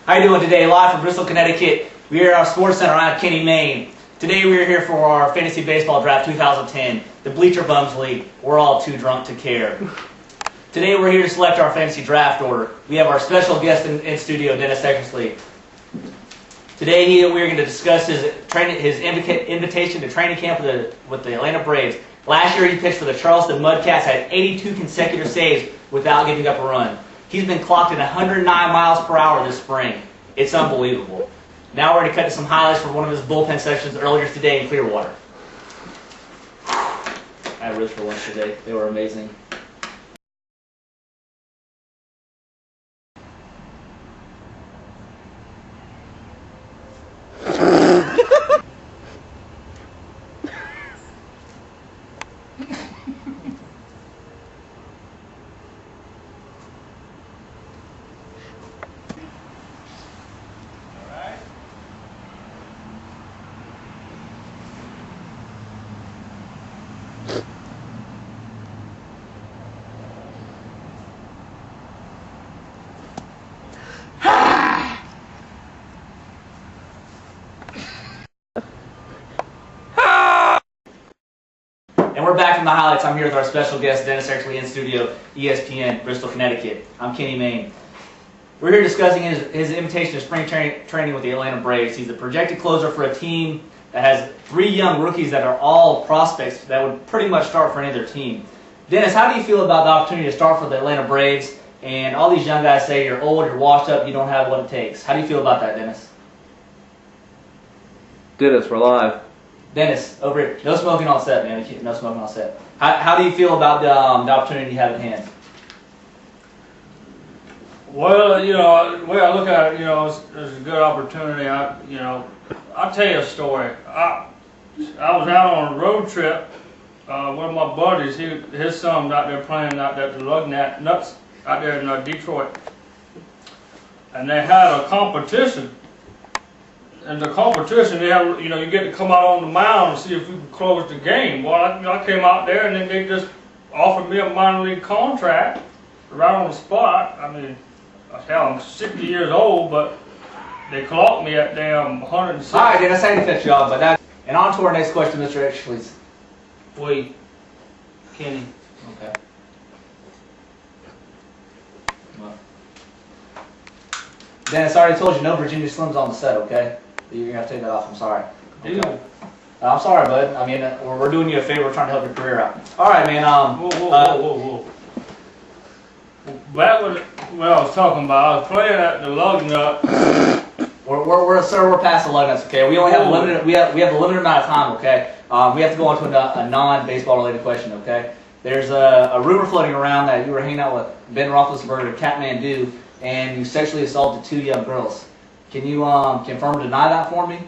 How you doing today? Live from Bristol, Connecticut. We are at our sports center out of Kenny, Maine. Today we are here for our fantasy baseball draft 2010, the Bleacher Bums League. We're all too drunk to care. Today we're here to select our fantasy draft order. We have our special guest in studio, Dennis Eckersley. Today we're going to discuss his invitation to training camp with the Atlanta Braves. Last year he pitched for the Charleston Mudcats, had 82 consecutive saves without giving up a run. He's been clocked at 109 miles per hour this spring. It's unbelievable. Now we're going to cut to some highlights from one of his bullpen sessions earlier today in Clearwater. I had ribs for lunch today. They were amazing. And we're back from the highlights. I'm here with our special guest, Dennis Eckersley, in studio, ESPN, Bristol, Connecticut. I'm Kenny, Maine. We're here discussing his invitation to spring training with the Atlanta Braves. He's a projected closer for a team that has 3 young rookies that are all prospects that would pretty much start for any of their team. Dennis, how do you feel about the opportunity to start for the Atlanta Braves? And all these young guys say you're old, you're washed up, you don't have what it takes. How do you feel about that, Dennis? Dennis, we're live. Dennis, over here. No smoking on set, man. No smoking on set. How do you feel about the opportunity you have at hand? Well, the way I look at it, it's a good opportunity. I'll tell you a story. I was out on a road trip. One of my buddies, his son was out there playing out there at the Lug Nuts out there in Detroit. And they had a competition. And the competition, they have, you get to come out on the mound and see if we can close the game. Well, I came out there and then they just offered me a minor league contract right on the spot. I mean, hell, I'm 60 years old, but they clocked me at damn 106. All right, Dennis, I hate to cut you off, but that. And on to our next question, Mr. Eckersley. Wait, Kenny. Okay. Well. Dennis, I already told you no Virginia Slims on the set, okay? You're going to have to take that off. I'm sorry. Okay. I'm sorry, bud. I mean, we're doing you a favor. We're trying to help your career out. All right, man. Whoa. Back with what I was talking about, I was playing at the Lug Nut. We're past the Lug Nuts, okay? We only have limited. We have a limited amount of time, okay? We have to go on to a non-baseball related question, okay? There's a rumor floating around that you were hanging out with Ben Roethlisberger, Kathmandu, and you sexually assaulted 2 young girls. Can you confirm or deny that for me?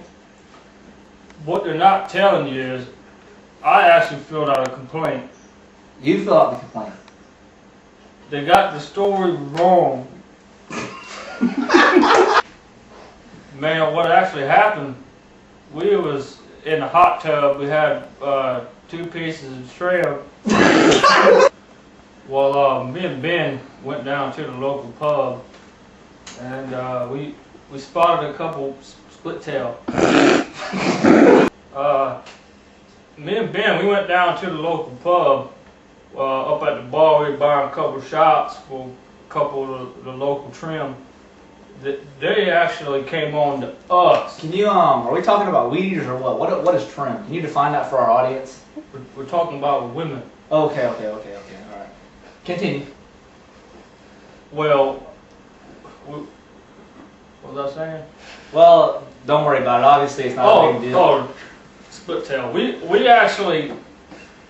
What they're not telling you is, I actually filled out a complaint. You fill out the complaint. They got the story wrong. Man, what actually happened, we was in a hot tub. We had 2 pieces of shrimp. Well, me and Ben went down to the local pub, and we spotted a couple split tail. Me and Ben, we went down to the local pub. Up at the bar, we were buying a couple shots for a couple of the local trim. They actually came on to us. Can you are we talking about weed eaters or what? What is trim? Can you define that for our audience? We're talking about women. Okay. All right. Continue. Well, what was I saying? Well, don't worry about it. Obviously, it's not a big deal. Oh, split tail. We actually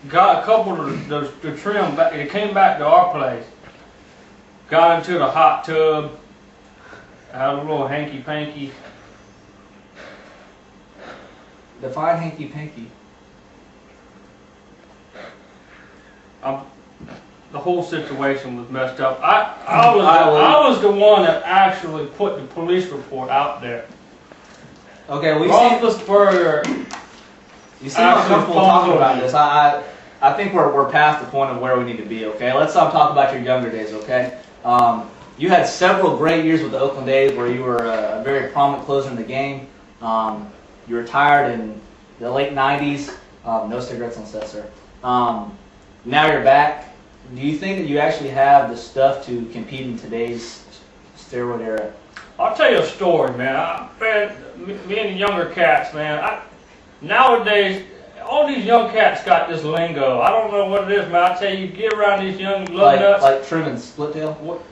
got a couple of the trim back. It came back to our place. Got into the hot tub. Had a little hanky panky. Define hanky panky. The whole situation was messed up. I was the one that actually put the police report out there. Okay, we Roethlisberger. You seem uncomfortable talking about this. I think we're past the point of where we need to be. Okay, let's talk about your younger days. Okay, You had several great years with the Oakland A's where you were a very prominent closer in the game. You retired in the late 90s. No cigarettes on set, sir. Now you're back. Do you think that you actually have the stuff to compete in today's steroid era? I'll tell you a story, man. Me and the younger cats, man. Nowadays, all these young cats got this lingo. I don't know what it is, man. I tell you, get around these young lug nuts. Like trimming split tail? What?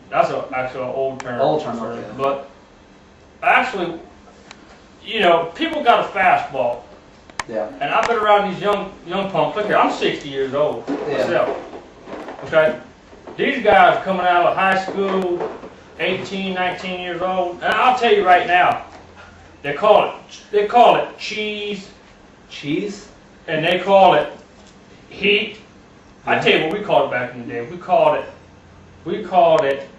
That's actually an old term. Old term, okay. But actually, you know, people got a fastball. Yeah. And I've been around these young punks. Look here, I'm 60 years old myself. Okay? These guys coming out of high school, 18, 19 years old. And I'll tell you right now, they call it cheese. Cheese? And they call it heat. I tell you what we called it back in the day. We called it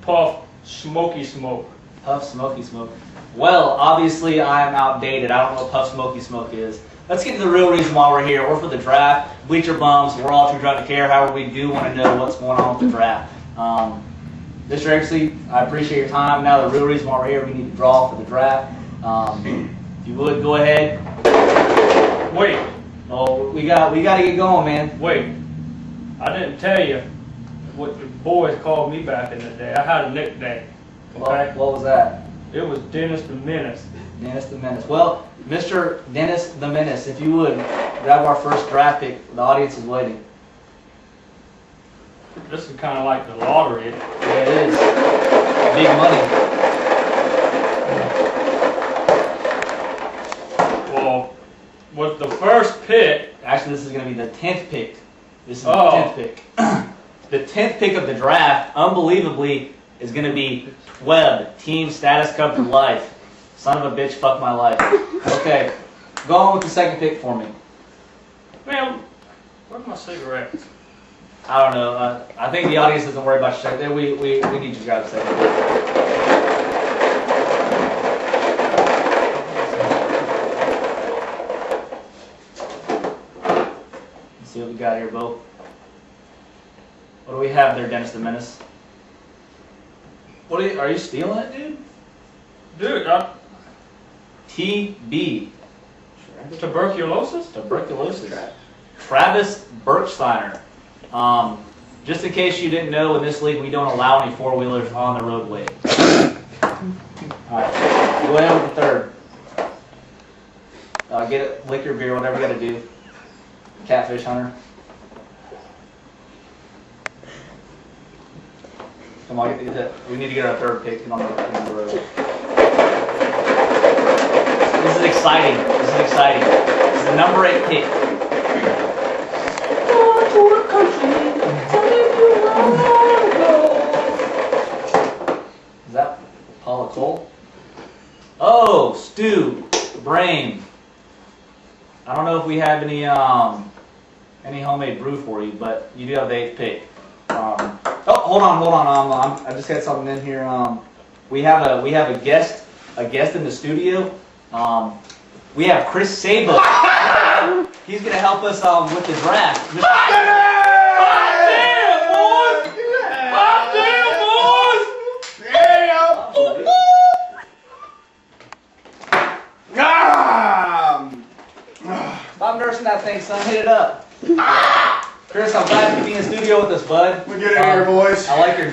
puff smoky smoke. Puff smoky smoke. Well, obviously I am outdated. I don't know what puff smoky smoke is. Let's get to the real reason why we're here. We're for the draft. Bleacher Bums. We're all too drunk to care. However, we do want to know what's going on with the draft. Mr. Exley, I appreciate your time. Now the real reason why we're here, we need to draw for the draft. If you would, go ahead. Wait. Oh, we got to get going, man. Wait. I didn't tell you what the boys called me back in the day. I had a nickname. Okay? What was that? It was Dennis the Menace. Dennis the Menace. Well, Mr. Dennis the Menace, if you would, grab our first draft pick. The audience is waiting. This is kind of like the lottery. Yeah, it is. Big money. Well, with the first pick... Actually, this is going to be the 10th pick. This is the 10th pick. The 10th pick of the draft, unbelievably, is going to be Webb, Team Status Cup for life. Son of a bitch, fuck my life. Okay, go on with the second pick for me. Man, where's my cigarettes? I don't know. I think the audience doesn't worry about your second. We need you to grab a second. Let's see what we got here, Bo. What do we have there, Dennis the Menace? What are you stealing it, dude? Dude, TB. tuberculosis? Tuberculosis. Travis Birchsteiner. Just in case you didn't know, in this league we don't allow any four-wheelers on the roadway. Alright, go ahead with the third. Get it, lick your beer, whatever you gotta do. Catfish hunter. Come on, we need to get our third pick on the road. This is exciting. This is exciting. This is the number 8 pick. Is that Paula Cole? Oh, Stu, Brain. I don't know if we have any homemade brew for you, but you do have the 8th pick. Oh, hold on. I just had something in here. We have a guest in the studio. We have Chris Sabo. He's gonna help us with the draft. Stop nursing that thing, son. Hit it up. Chris, I'm glad to be in the studio with us, bud. We get in here, boys. I like your